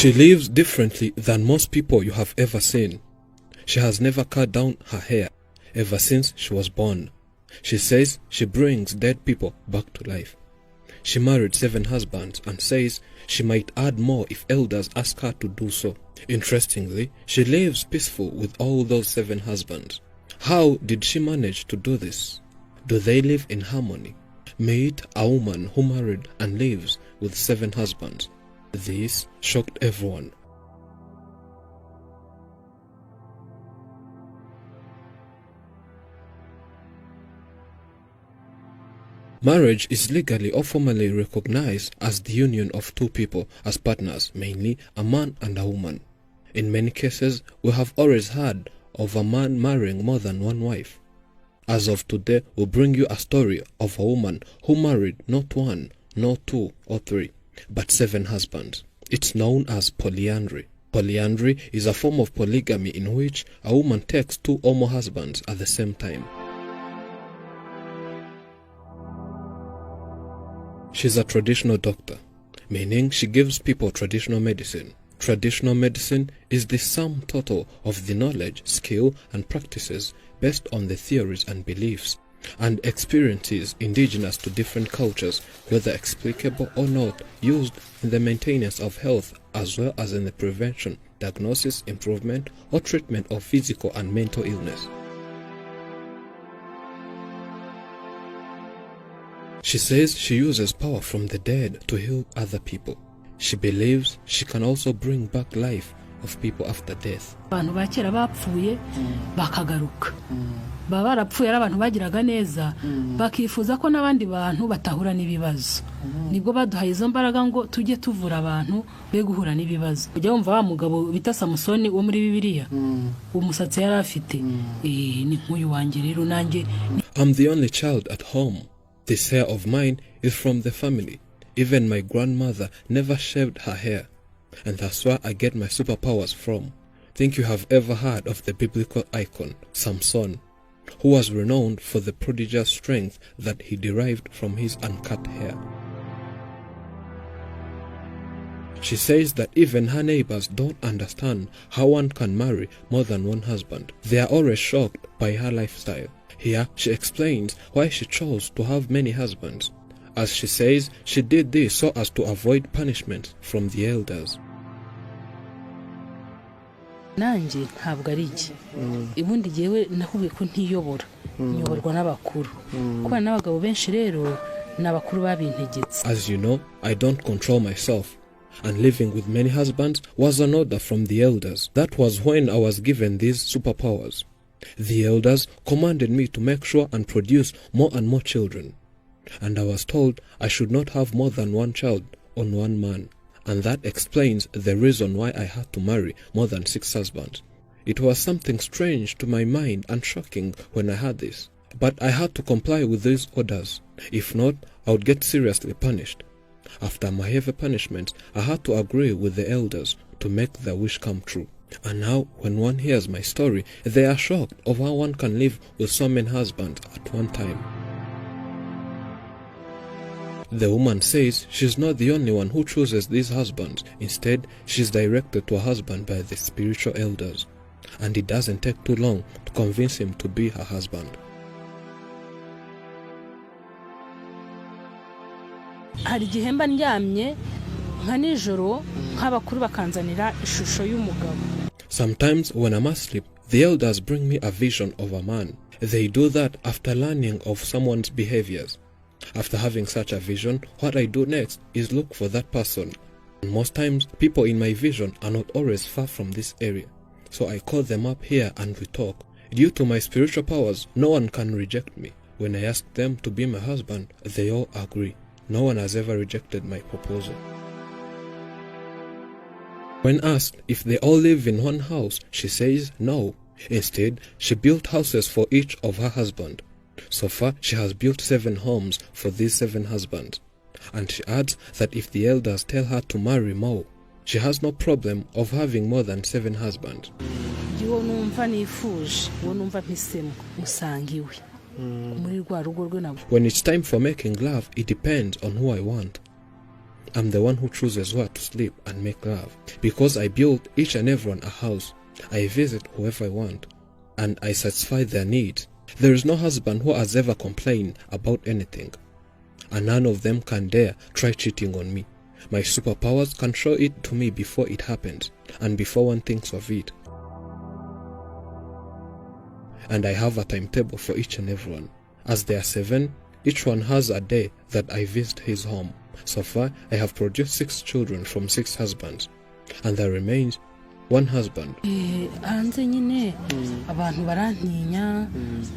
She lives differently than most people you have ever seen. She has never cut down her hair ever since she was born. She says she brings dead people back to life. She married 7 husbands and says she might add more if elders ask her to do so. Interestingly, she lives peaceful with all those 7 husbands. How did she manage to do this? Do they live in harmony? Meet a woman who married and lives with 7 husbands. This shocked everyone. Marriage is legally or formally recognized as the union of 2 people as partners, mainly a man and a woman. In many cases, we have always heard of a man marrying more than 1 wife. As of today, we'll bring you a story of a woman who married not 1, not 2 or 3, but 7 husbands. It's known as polyandry. Polyandry is a form of polygamy in which a woman takes 2 or more husbands at the same time. She's a traditional doctor, meaning she gives people traditional medicine. Traditional medicine is the sum total of the knowledge, skill, and practices based on the theories and beliefs and experiences indigenous to different cultures, whether explicable or not, used in the maintenance of health as well as in the prevention, diagnosis, improvement, or treatment of physical and mental illness. She says she uses power from the dead to heal other people. She believes she can also bring back life of people after death. Abantu bakera bapfuye bakagaruka. Baba barapfuye ari abantu bagiraga neza bakifuza ko nabandi bantu batahura n'ibibazo. Nibwo baduhaye izo mbaraga ngo tujye tuvura abantu be guhura n'ibibazo. Ujya wumva wa mugabo bita Samusoni wo muri Bibiliya. Umusatsi yari afite. Ni nk'uyu wanjye rero nanjye. I'm the only child at home. This hair of mine is from the family. Even my grandmother never shaved her hair. And that's where I get my superpowers from. Think you have ever heard of the biblical icon, Samson, who was renowned for the prodigious strength that he derived from his uncut hair. She says that even her neighbors don't understand how one can marry more than 1 husband. They are always shocked by her lifestyle. Here, she explains why she chose to have many husbands. As she says, she did this so as to avoid punishment from the elders. Nanjye ntabwo ari iki. Ibundi jewe nahuye ko ntiyobora. Nyoborwa n'abakuru. Kuba n'abagabo benshi rero n'abakuru babintegetse. As you know, I don't control myself. And living with many husbands was an order from the elders. That was when I was given these superpowers. The elders commanded me to make sure and produce more and more children. And I was told I should not have more than 1 child on 1 man. And that explains the reason why I had to marry more than 6 husbands. It was something strange to my mind and shocking when I heard this. But I had to comply with these orders. If not, I would get seriously punished. After my heavy punishments, I had to agree with the elders to make their wish come true. And now, when one hears my story, they are shocked of how one can live with so many husbands at one time. The woman says she's not the only one who chooses these husbands. Instead, she's directed to a husband by the spiritual elders. And it doesn't take too long to convince him to be her husband. Hari igihe mba ndyamye nka nijoro nk'abakuru bakanzanira ishusho y'umugabo. Sometimes when I'm asleep, the elders bring me a vision of a man. They do that after learning of someone's behaviors. After having such a vision, what I do next is look for that person. And most times, people in my vision are not always far from this area. So I call them up here and we talk. Due to my spiritual powers, no one can reject me. When I ask them to be my husband, they all agree. No one has ever rejected my proposal. When asked if they all live in one house, she says no. Instead, she built houses for each of her husbands. So far, she has built 7 homes for these 7 husbands. And she adds that if the elders tell her to marry more, she has no problem of having more than 7 husbands. When it's time for making love, it depends on who I want. I'm the one who chooses where to sleep and make love. Because I build each and everyone a house, I visit whoever I want, and I satisfy their needs. There is no husband who has ever complained about anything, and none of them can dare try cheating on me. My superpowers can show it to me before it happens, and before one thinks of it. And I have a timetable for each and everyone. As they are 7, each one has a day that I visit his home. So far, I have produced 6 children from 6 husbands, and there remains 1 husband. hanze nyine abantu barantinya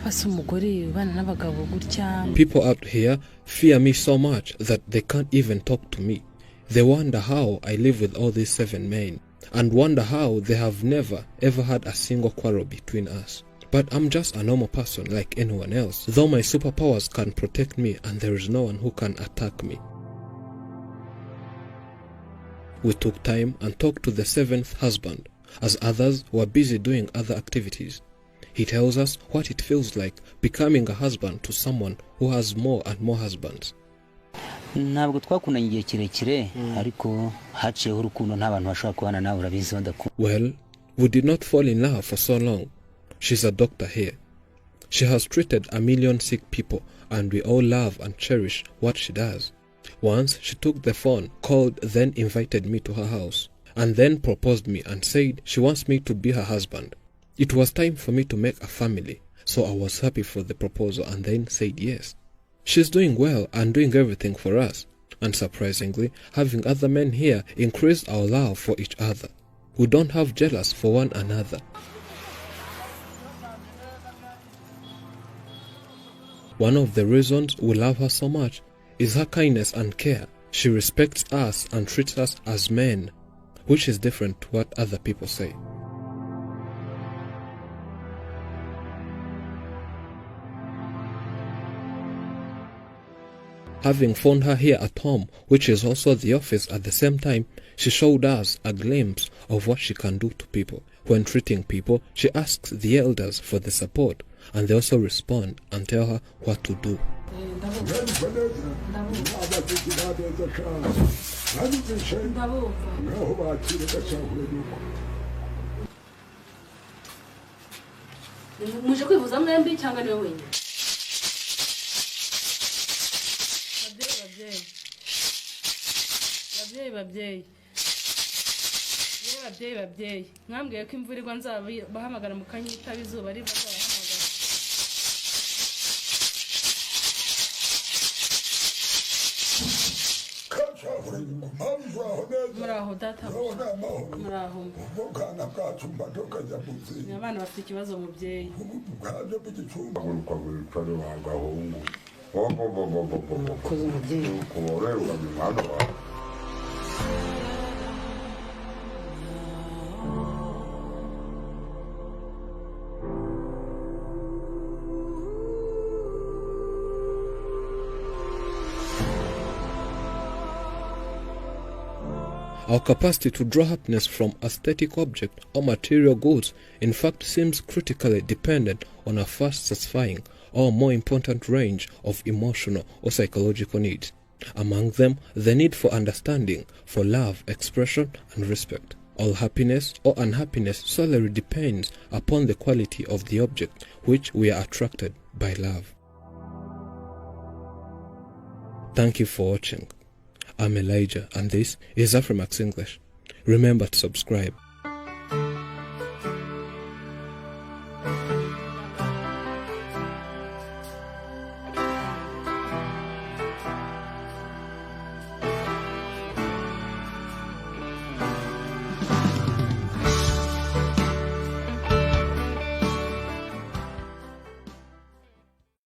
fasa umugore bana n'abagabo gutya. People out here fear me so much that they can't even talk to me. They wonder how I live with all these 7 men, and wonder how they have never ever had a single quarrel between us. But I'm just a normal person like anyone else, though my superpowers can protect me and there is no one who can attack me. We took time and talked to the 7th husband, as others were busy doing other activities. He tells us what it feels like becoming a husband to someone who has more and more husbands. Ntabwo twakundanye igihe kirekire ariko haciyeho urukundo nta bantu bashobora kubana nawe urabizi ndakunda. Well, we did not fall in love for so long. She's a doctor here. She has treated 1 million sick people, and we all love and cherish what she does. Once she took the phone, called, then invited me to her house, and then proposed me and said she wants me to be her husband. It was time for me to make a family, so I was happy for the proposal and then said yes. She's doing well and doing everything for us, and surprisingly, having other men here increased our love for each other. We don't have jealous for one another. One of the reasons we love her so much is her kindness and care. She respects us and treats us as men, which is different to what other people say. Having found her here at home, which is also the office at the same time, she showed us a glimpse of what she can do to people. When treating people, she asks the elders for the support, and they also respond and tell her what to do. Muje kwivuza mwembi cyangwa niwe wenyine? Babyeyi mwambwiye ko imvura igwa nzabahamagara mukanyitaba izuba riva nzabahamagara. Muraho data, muraho. Abana bafite ikibazo mubyeyi. Koze mubyeyi. Our capacity to draw happiness from aesthetic objects or material goods in fact seems critically dependent on a fast satisfying or more important range of emotional or psychological needs. Among them, the need for understanding, for love, expression, and respect. All happiness or unhappiness solely depends upon the quality of the object which we are attracted by love. Thank you for watching. I'm Elijah, and this is Afrimax English. Remember to subscribe.